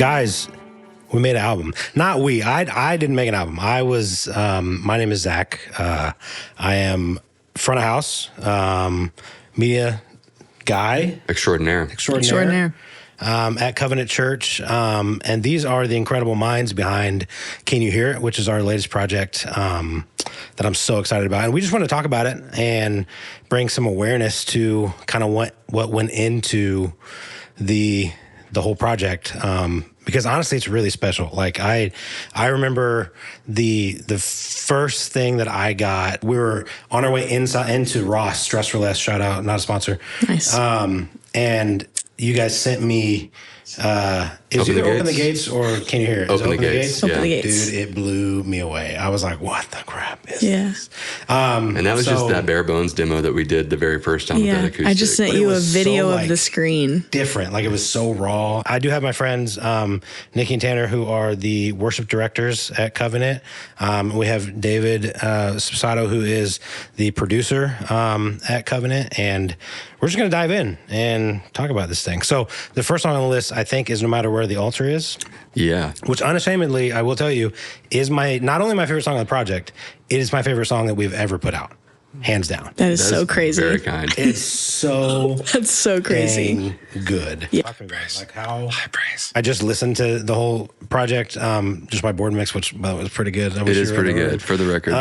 guys, we made an album. Not we. I didn't make an album. I was. My name is Zach. I am front of house media guy extraordinaire. At Covenant Church. And these are the incredible minds behind Can You Hear It, which is our latest project that I'm so excited about. And we just want to talk about it and bring some awareness to kind of what went into the whole project. Because honestly, it's really special. Like I remember the first thing that I got, we were on our way into Ross, Stress for Less, shout out, not a sponsor. Nice. And you guys sent me, it was either Open the Gates or Can You Hear It? Open the Gates. Open the Gates. Dude, it blew me away. I was like, what the crap is this? And that was just that bare bones demo that we did the very first time with that acoustic. I just sent you a video of the screen. Different. Like it was so raw. I do have my friends, Nikki and Tanner, who are the worship directors at Covenant. We have David Sato, who is the producer at Covenant. And we're just going to dive in and talk about this thing. So the first song on the list, I think, is No Matter Where the Altar Is. Yeah. Which unashamedly, I will tell you, is not only my favorite song on the project, it is my favorite song that we've ever put out. Hands down. That is so crazy. Very kind. It's so That's so crazy. dang good. Yeah. Like how High praise. I just listened to the whole project, just my board mix, which was pretty good. It is pretty good, for the record.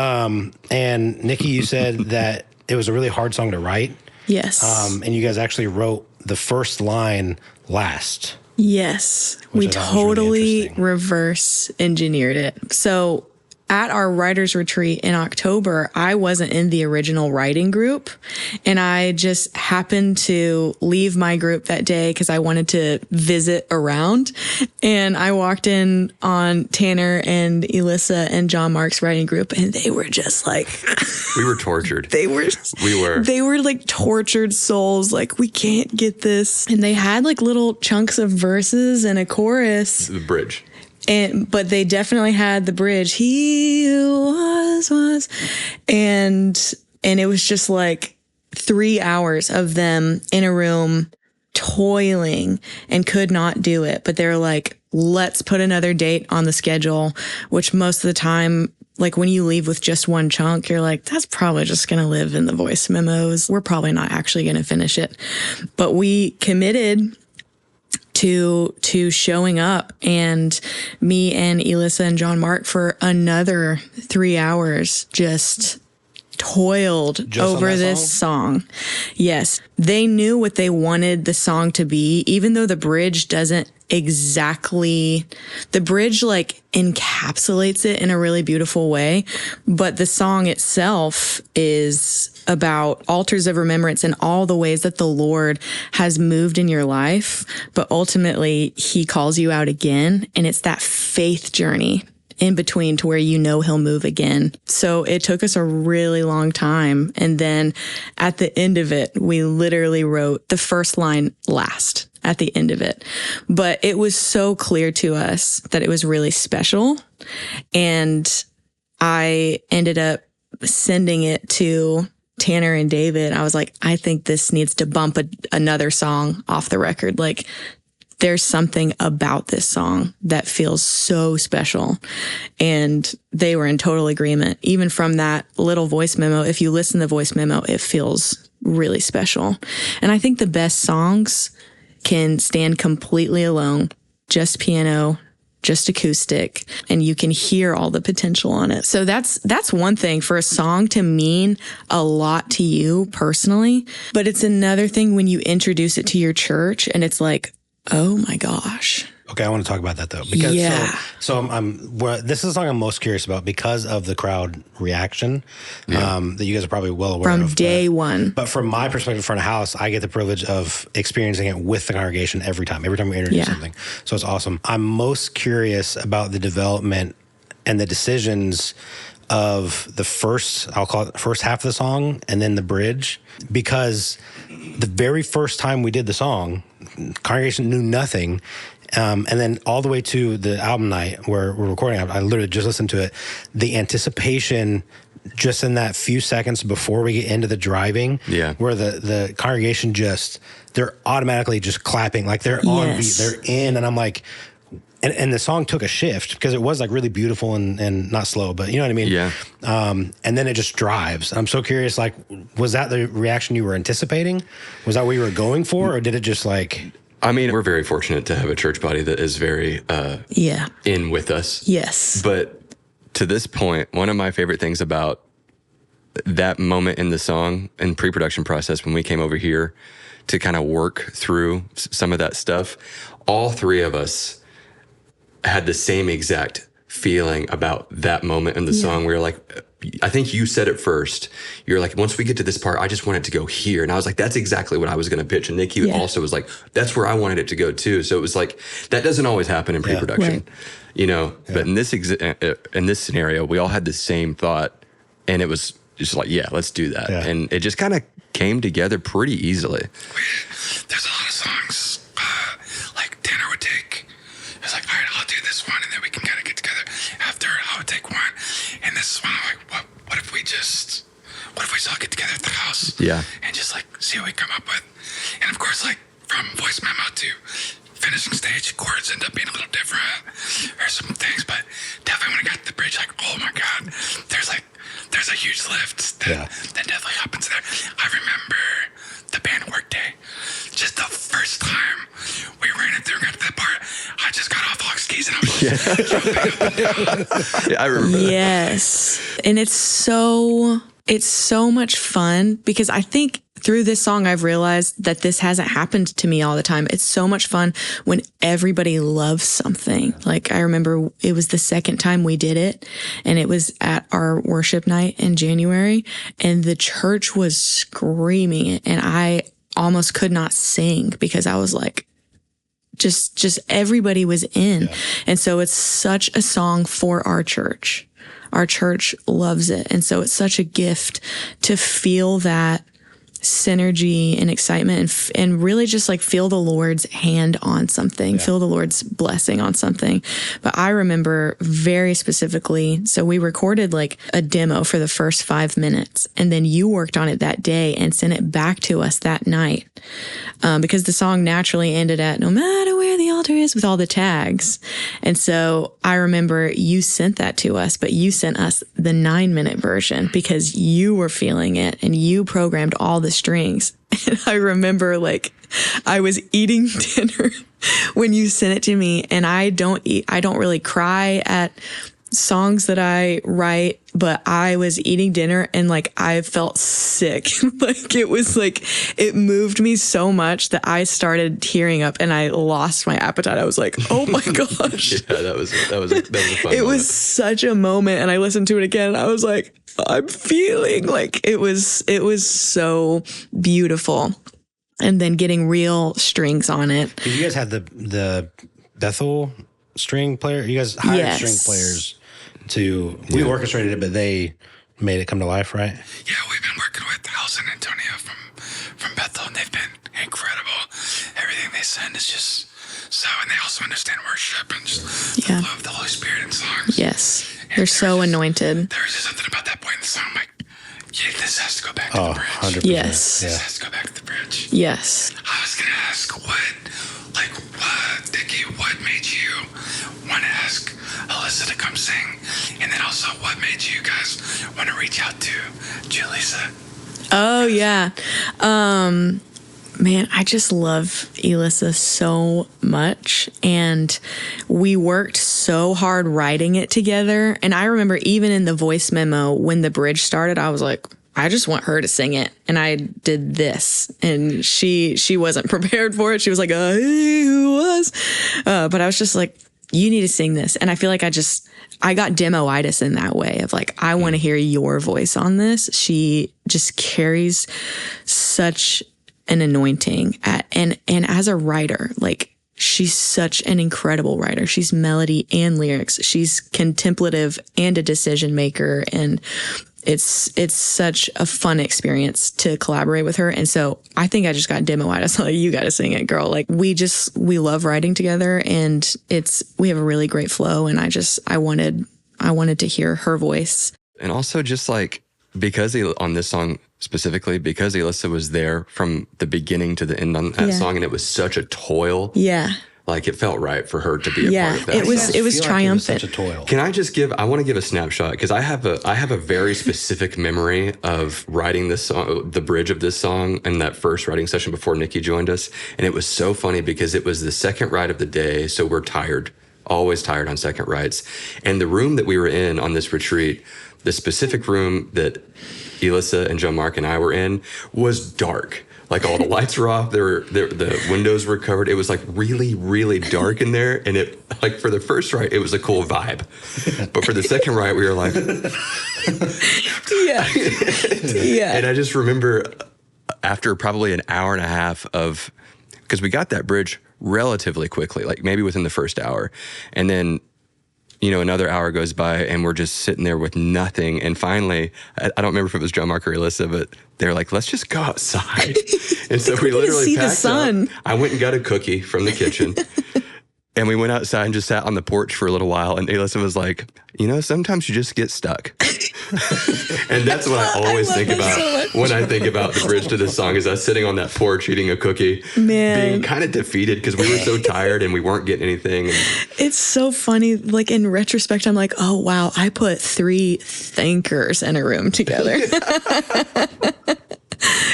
And Nikki, you said that it was a really hard song to write. Yes. And you guys actually wrote the first line last. Yes. We totally reverse engineered it. So at our writer's retreat in October, I wasn't in the original writing group, and I just happened to leave my group that day because I wanted to visit around. And I walked in on Tanner and Elyssa and John Mark's writing group, and they were just like... we were tortured. They were like tortured souls. Like, we can't get this. And they had like little chunks of verses and a chorus. The bridge. But they definitely had the bridge. He who was. And it was just like 3 hours of them in a room toiling and could not do it. But they're like, let's put another date on the schedule, which most of the time, like when you leave with just one chunk, you're like, that's probably just going to live in the voice memos. We're probably not actually going to finish it. But we committed to showing up, and me and Elyssa and John Mark for another 3 hours just toiled over this song. Yes. They knew what they wanted the song to be, even though the bridge doesn't exactly, the bridge like encapsulates it in a really beautiful way. But the song itself is about altars of remembrance and all the ways that the Lord has moved in your life. But ultimately, he calls you out again. And it's that faith journey in between to where you know he'll move again. So it took us a really long time. And then at the end of it, we literally wrote the first line last at the end of it. But it was so clear to us that it was really special. And I ended up sending it to Tanner and David. I was like, I think this needs to bump another song off the record. Like, there's something about this song that feels so special. And they were in total agreement. Even from that little voice memo, if you listen to the voice memo, it feels really special. And I think the best songs can stand completely alone, just piano, just acoustic, and you can hear all the potential on it. So that's one thing, for a song to mean a lot to you personally. But it's another thing when you introduce it to your church and it's like, oh my gosh. Okay, I want to talk about that though, because this is the song I'm most curious about because of the crowd reaction that you guys are probably well aware of. From day one. But from my perspective, front of house, I get the privilege of experiencing it with the congregation every time we introduce something. So it's awesome. I'm most curious about the development and the decisions of the first, I'll call it the first half of the song, and then the bridge, because the very first time we did the song, congregation knew nothing. And then all the way to the album night where we're recording, I literally just listened to it. The anticipation just in that few seconds before we get into the driving, where the congregation they're automatically just clapping, like they're on beat, they're in. And I'm like, and the song took a shift because it was like really beautiful and not slow, but you know what I mean? Yeah. And then it just drives. I'm so curious, like, was that the reaction you were anticipating? Was that what you were going for? Or did it just like... I mean, we're very fortunate to have a church body that is very in with us. Yes. But to this point, one of my favorite things about that moment in the song and pre-production process when we came over here to kind of work through some of that stuff, all three of us had the same exact feeling about that moment in the song. We were like, I think you said it first. You're like, once we get to this part, I just want it to go here. And I was like, that's exactly what I was going to pitch. And Nikki also was like, that's where I wanted it to go too. So it was like, that doesn't always happen in pre-production, right. you know, but in this scenario, we all had the same thought, and it was just like, yeah, let's do that. Yeah. And it just kind of came together pretty easily. There's a lot of songs, like Tanner would take. It's like, all right, I'll do this one, and then we can kind of get together after. I would take one, and this is one. I'm like, what if we just all get together at the house? Yeah. And just like see what we come up with. And of course, like from voice memo to finishing stage, chords end up being a little different, or some things. But definitely when I got to the bridge, like, oh my God, there's a huge lift that definitely happens there. I remember the band Workday. Just the first time we ran it through, got to that part, I just got off aux skis and I was just jumping up and down. Yeah, I remember that. Yes. And it's so much fun because I think through this song, I've realized that this hasn't happened to me all the time. It's so much fun when everybody loves something. Like I remember it was the second time we did it, and it was at our worship night in January, and the church was screaming it, and I almost could not sing because I was like, just everybody was in. Yeah. And so it's such a song for our church. Our church loves it. And so it's such a gift to feel that synergy and excitement and really just like feel the Lord's hand on something, feel the Lord's blessing on something. But I remember very specifically, so we recorded like a demo for the first 5 minutes, and then you worked on it that day and sent it back to us that night. Because the song naturally ended at no matter where the altar is with all the tags. And so I remember you sent that to us, but you sent us the 9-minute version because you were feeling it and you programmed all the strings. And I remember like I was eating dinner when you sent it to me, and I don't really cry at songs that I write, but I was eating dinner and like I felt sick. Like it was like, it moved me so much that I started tearing up and I lost my appetite. I was like, oh my gosh. Yeah, that was a fun It moment. was such a moment, and I listened to it again and I was like, I'm feeling like it was so beautiful. And then getting real strings on it. Did you guys have the Bethel string player? You guys hired string players we orchestrated it, but they made it come to life, right? Yeah, we've been working with House and Antonio from Bethel, and they've been incredible. Everything they send is just so, and they also understand worship and just the love of the Holy Spirit in songs. Yes, they're so anointed. There was just something about that point in the song, like, yeah, this has to go back to the bridge. 100%. Yes. This has to go back to the bridge. Yes. I was going to ask Dickie, what made you want to ask Elyssa to come sing? And then also, what made you guys want to reach out to Julissa? Oh, yeah. Man, I just love Elyssa so much, and we worked so hard writing it together. And I remember even in the voice memo, when the bridge started, I was like, I just want her to sing it. And I did this, and she wasn't prepared for it. She was like, who was? But I was just like, you need to sing this. And I feel like I got demo-itis in that way of like, I want to hear your voice on this. She just carries such an anointing and as a writer, like she's such an incredible writer. She's melody and lyrics. She's contemplative and a decision maker. And it's such a fun experience to collaborate with her. And so I think I just got demo-itis. Like, you got to sing it, girl. Like we love writing together, and we have a really great flow. And I wanted to hear her voice. And also just like, because on this song specifically, because Elyssa was there from the beginning to the end on that song, and it was such a toil. Yeah. Like, it felt right for her to be a part of that. it was feel like triumphant. such a toil. Can I just I want to give a snapshot, because I have a very specific memory of writing this song, the bridge of this song, in that first writing session before Nikki joined us. And it was so funny because it was the second write of the day. So we're tired, always tired on second writes. And the room that we were in on this retreat, the specific room that Elyssa and John Mark and I were in, was dark. Like, all the lights were off. The windows were covered. It was like really, really dark in there. And it, like, for the first write, it was a cool vibe. But for the second write, we were like, yeah. And I just remember after probably an hour and a half of, because we got that bridge relatively quickly, like maybe within the first hour. And then, you know, another hour goes by and we're just sitting there with nothing. And finally, I don't remember if it was John Mark or Elyssa, but they're like, let's just go outside. And so we literally see the packed sun. up. I went and got a cookie from the kitchen. And we went outside and just sat on the porch for a little while. And Elyssa was like, you know, sometimes you just get stuck. And that's what I always think about when I think about the bridge to this song, is us sitting on that porch eating a cookie, being kind of defeated because we were so tired and we weren't getting anything. It's so funny. Like, in retrospect, I'm like, oh, wow, I put 3 thinkers in a room together.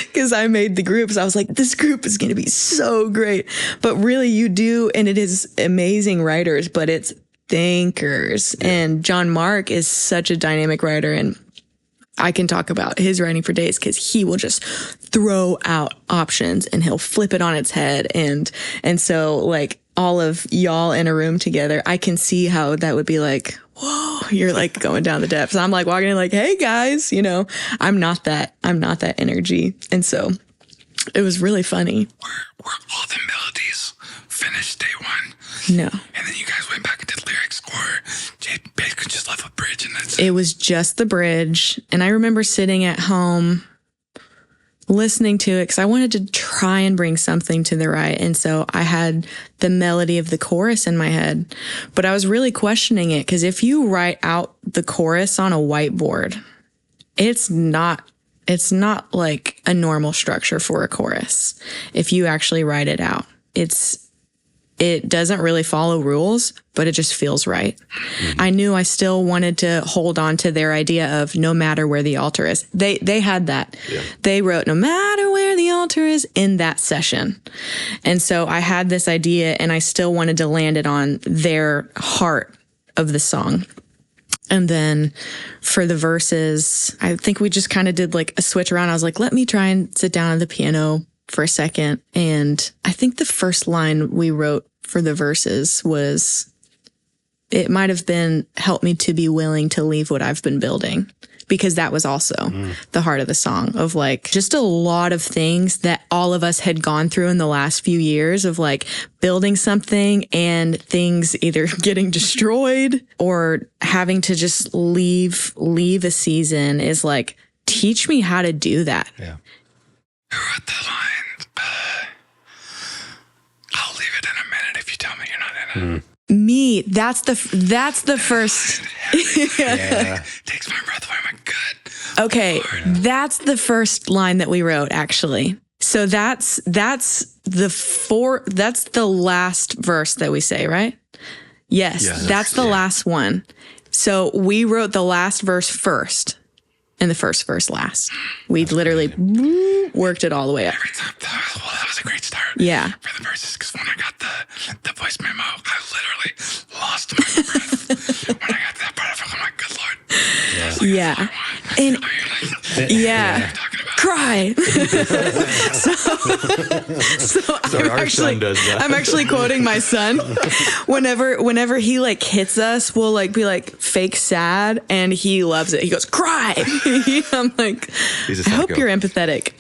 Because I made the groups. I was like, this group is going to be so great. But really, you do. And it is amazing writers, but it's thinkers. Yeah. And John Mark is such a dynamic writer. And I can talk about his writing for days, because he will just throw out options and he'll flip it on its head. And so, like, all of y'all in a room together, I can see how that would be like, whoa, you're like going down the depths. I'm like walking in like, hey guys, you know, I'm not that energy. And so it was really funny. Were all the melodies finished day one? No. And then you guys went back and did lyrics, or basically just left a bridge and that's it? It was just the bridge. And I remember sitting at home listening to it because I wanted to try and bring something to the right. And so I had the melody of the chorus in my head, but I was really questioning it, because if you write out the chorus on a whiteboard, it's not like a normal structure for a chorus. If you actually write it out, it doesn't really follow rules, but it just feels right. Mm-hmm. I knew I still wanted to hold on to their idea of no matter where the altar is. They had that. Yeah. They wrote no matter where the altar is in that session. And so I had this idea, and I still wanted to land it on their heart of the song. And then for the verses, I think we just kind of did like a switch around. I was like, let me try and sit down at the piano for a second. And I think the first line we wrote for the verses was, it might have been, help me to be willing to leave what I've been building. Because that was also the heart of the song, of like just a lot of things that all of us had gone through in the last few years, of like building something and things either getting destroyed or having to just leave a season, is like, teach me how to do that. Yeah. Who wrote the line? I'll leave it in a minute if you tell me you're not in it. Me, that's the first. Yeah. Takes my breath away, my gut. Okay, that's the first line that we wrote, actually. So that's the last verse that we say, right? Yes, that's the last one. So we wrote the last verse first and the first verse last. We literally worked it all the way up. That was a great start. Yeah. For the verses, because when I got the voice memo, I literally lost my breath. When I got to that part, I felt like, good Lord. Yeah. And yeah. Cry. So our son does that. I'm actually quoting my son. Whenever he like hits us, we'll like be like fake sad, and he loves it. He goes, cry. I'm like, I hope you're empathetic.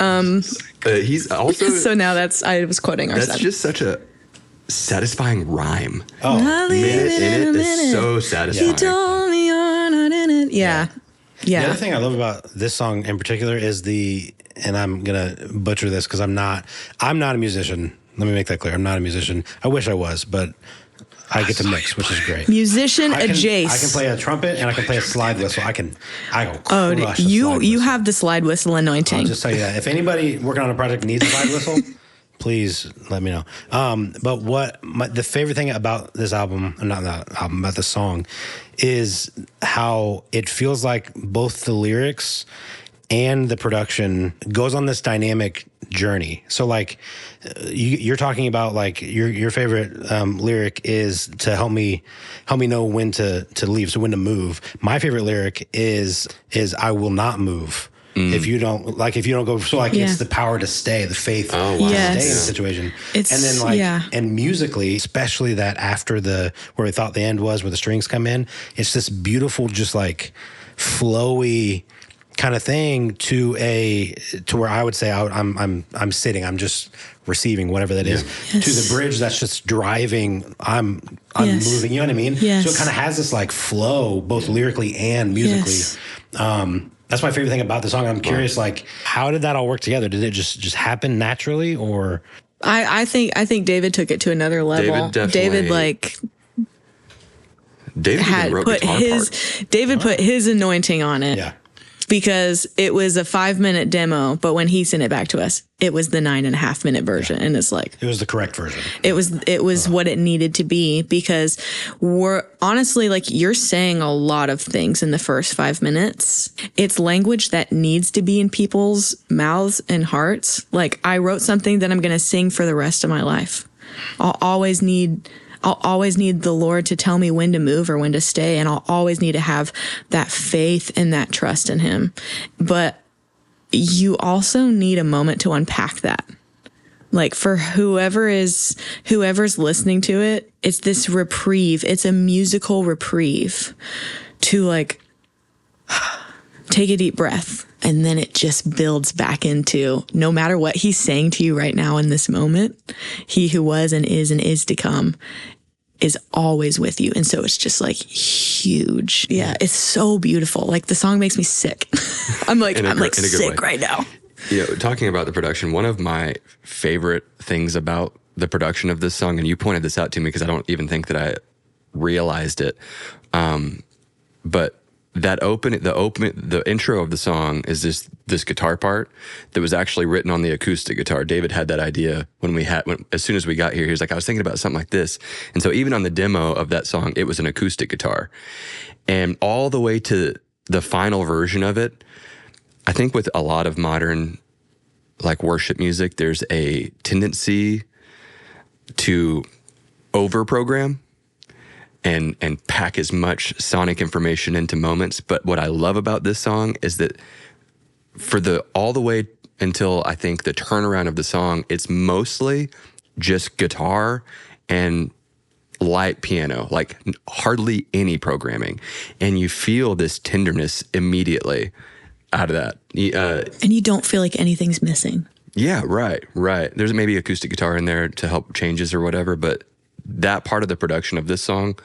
He's also so now I was quoting our son. That's just such a satisfying rhyme. Oh, minute in it is so satisfying. You told me you're not in it. Yeah. The other thing I love about this song in particular is and I'm going to butcher this because I'm not a musician. Let me make that clear. I'm not a musician. I wish I was, but I get to mix, which is great. Musician adjacent. I can play a trumpet and I can play a slide whistle. I go crush you have the slide whistle anointing. I'll just tell you that. If anybody working on a project needs a slide whistle, please let me know. But the favorite thing about this album, not that album, about the song, is how it feels like both the lyrics and the production goes on this dynamic journey. So like you're talking about like your favorite lyric is to help me know when to leave, so when to move. My favorite lyric is I will not move. If you don't go, so like it's the power to stay, the faith to stay in the situation. And then like, and musically, especially that after where we thought the end was, where the strings come in, it's this beautiful, just like flowy kind of thing to where I would say I'm sitting, I'm just receiving whatever that is, to the bridge that's just driving, I'm moving, you know what I mean? So it kind of has this like flow, both lyrically and musically. That's my favorite thing about the song. I'm curious, like, how did that all work together? Did it just happen naturally, or? I think David took it to another level. David put his anointing on it. Yeah. Because it was a 5-minute demo, but when he sent it back to us, it was the 9.5-minute version. And it's like, it was the correct version. It was what it needed to be, because we're honestly, like, you're saying a lot of things in the first 5 minutes. It's language that needs to be in people's mouths and hearts. Like, I wrote something that I'm going to sing for the rest of my life. I'll always need the Lord to tell me when to move or when to stay. And I'll always need to have that faith and that trust in him. But you also need a moment to unpack that. Like, for whoever's listening to it, it's this reprieve. It's a musical reprieve to like take a deep breath. And then it just builds back into, no matter what he's saying to you right now in this moment, he who was and is to come is always with you. And so it's just like huge. Yeah, it's so beautiful. Like, the song makes me sick. I'm sick right now. Yeah, talking about the production, one of my favorite things about the production of this song, and you pointed this out to me because I don't even think that I realized it, but the intro of the song is this guitar part that was actually written on the acoustic guitar. David had that idea as soon as we got here. He was like, I was thinking about something like this. And so even on the demo of that song, it was an acoustic guitar. And all the way to the final version of it, I think with a lot of modern like worship music, there's a tendency to over-program and pack as much sonic information into moments. But what I love about this song is that all the way until I think the turnaround of the song, it's mostly just guitar and light piano, like hardly any programming. And you feel this tenderness immediately out of that. And you don't feel like anything's missing. Yeah, right. There's maybe acoustic guitar in there to help changes or whatever, but that part of the production of this song,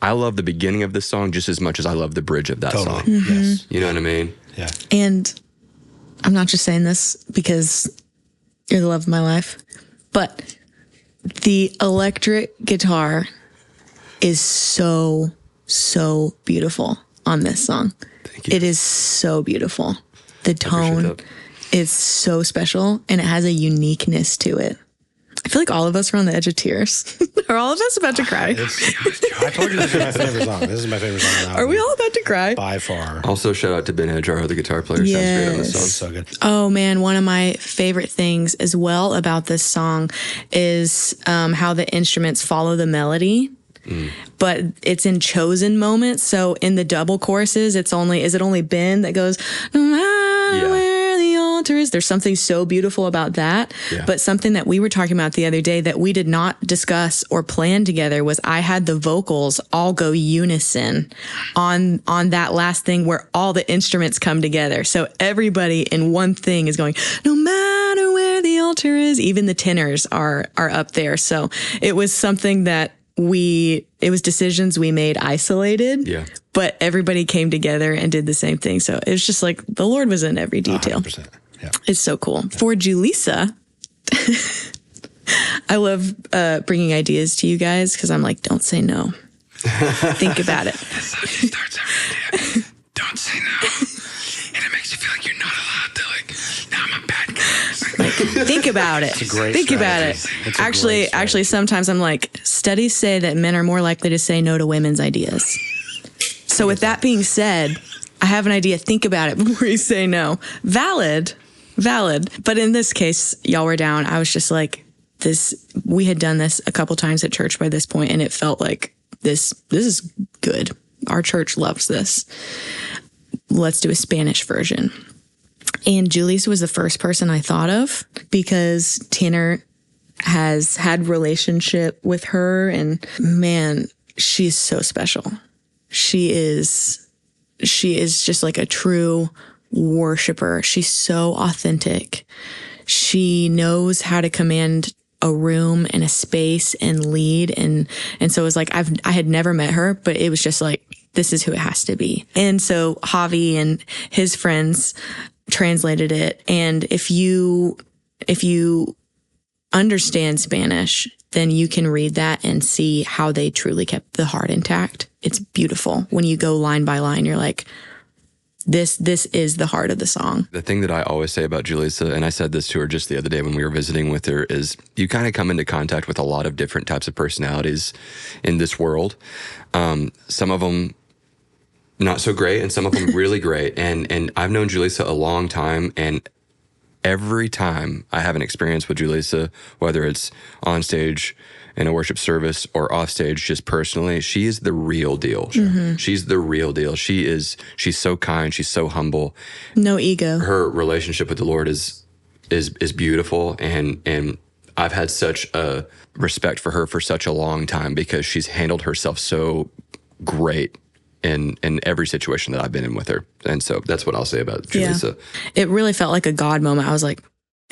I love the beginning of this song just as much as I love the bridge of that song. Mm-hmm. Yes. You know what I mean? Yeah. And I'm not just saying this because you're the love of my life, but the electric guitar is so, so beautiful on this song. Thank you. It is so beautiful. The tone is so special, and it has a uniqueness to it. I feel like all of us are on the edge of tears. Are all of us about to cry? I told you this is my favorite song. This is my favorite song. Are we all about to cry? By far. Also, shout out to Ben Hedge, our other guitar player. Yes. Sounds great on this song. So good. Oh man, one of my favorite things as well about this song is how the instruments follow the melody. But it's in chosen moments. So in the double choruses, is it only Ben that goes, no matter where the altar is? There's something so beautiful about that. Yeah. But something that we were talking about the other day that we did not discuss or plan together was I had the vocals all go unison on that last thing where all the instruments come together. So everybody in one thing is going, no matter where the altar is. Even the tenors are up there. So it was something that it was decisions we made isolated, but everybody came together and did the same thing. So it was just like the Lord was in every detail. 100%. Yeah. It's so cool. Yeah. For Julissa, I love bringing ideas to you guys because I'm like, don't say no. Think about it. That's how she starts every idea. Don't say no. And it makes you feel like you're not allowed to, like, now I'm a bad guy. Like, about it. It's a great Think about strategy. it. It's a great Actually, sometimes I'm like, studies say that men are more likely to say no to women's ideas. So with that being said, I have an idea. Think about it before you say no. Valid. But in this case, y'all were down. I was just like, we had done this a couple times at church by this point, and it felt like this is good. Our church loves this. Let's do a Spanish version. And Julissa was the first person I thought of because Tanner has had relationship with her, and man, she's so special. She is just like a true worshiper. She's so authentic. She knows how to command a room and a space and lead. And so it was like, I had never met her, but it was just like, this is who it has to be. And so Javi and his friends translated it. And if you understand Spanish, then you can read that and see how they truly kept the heart intact. It's beautiful. When you go line by line, you're like, this is the heart of the song. The thing that I always say about Julissa, and I said this to her just the other day when we were visiting with her, is you kind of come into contact with a lot of different types of personalities in this world. Some of them not so great, and some of them really great. And I've known Julissa a long time, and every time I have an experience with Julissa, whether it's on stage in a worship service or off stage just personally, she is the real deal. Sure. She's the real deal. She's so kind. She's so humble. No ego. Her relationship with the Lord is beautiful. And I've had such a respect for her for such a long time because she's handled herself so great in every situation that I've been in with her. And so that's what I'll say about Julissa. Yeah. It really felt like a God moment. It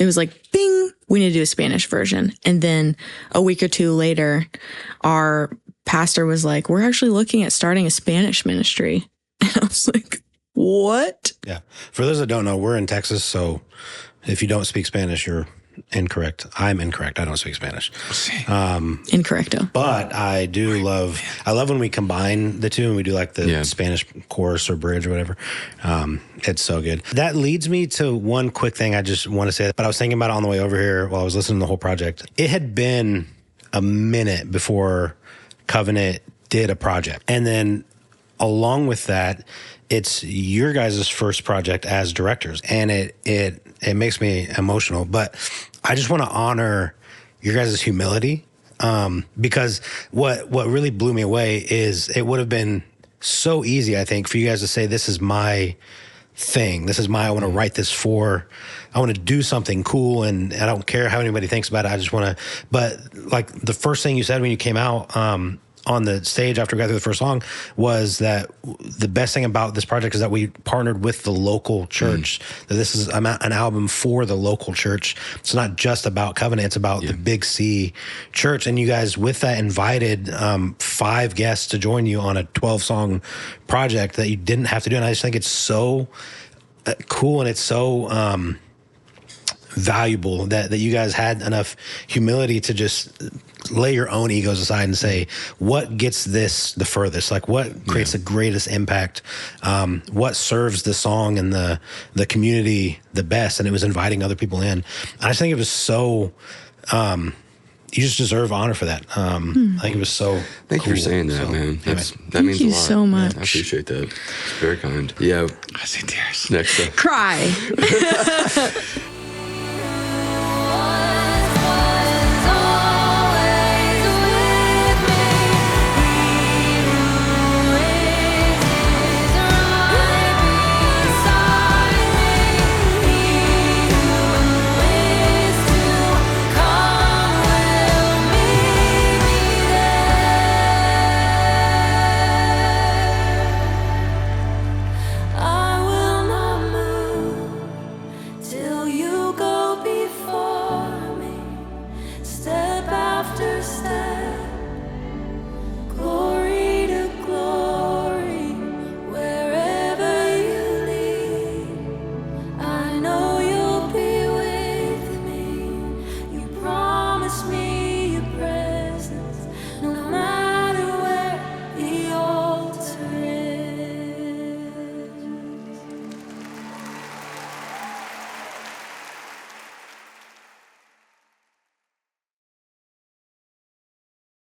was like, bing, we need to do a Spanish version. And then a week or two later, our pastor was like, we're actually looking at starting a Spanish ministry. And I was like, what? Yeah. For those that don't know, we're in Texas. So if you don't speak Spanish, you're incorrect. I'm incorrect. I don't speak Spanish. Incorrecto. But I love when we combine the two and we do like the Spanish chorus or bridge or whatever. It's so good. That leads me to one quick thing I just want to say, but I was thinking about it on the way over here while I was listening to the whole project. It had been a minute before Covenant did a project. And then along with that, it's your guys' first project as directors. And it makes me emotional, but I just want to honor your guys' humility. Because what really blew me away is it would have been so easy, I think, for you guys to say, this is my thing. I want to write this I want to do something cool, and I don't care how anybody thinks about it. I just want to, but like the first thing you said when you came out, on the stage after we got through the first song was that the best thing about this project is that we partnered with the local church, that this is an album for the local church. It's not just about Covenant, it's about the Big C church. And you guys with that invited 5 guests to join you on a 12-song project that you didn't have to do. And I just think it's so cool, and it's so valuable that you guys had enough humility to just lay your own egos aside and say, what gets this the furthest? Like, what creates the greatest impact? What serves the song and the community the best? And it was inviting other people in. I just think it was so, you just deserve honor for that. I think it was so Thank you for saying that, man. That means a lot. Thank you so much. I appreciate that. It's very kind. Yeah. I see tears. Next up. Cry.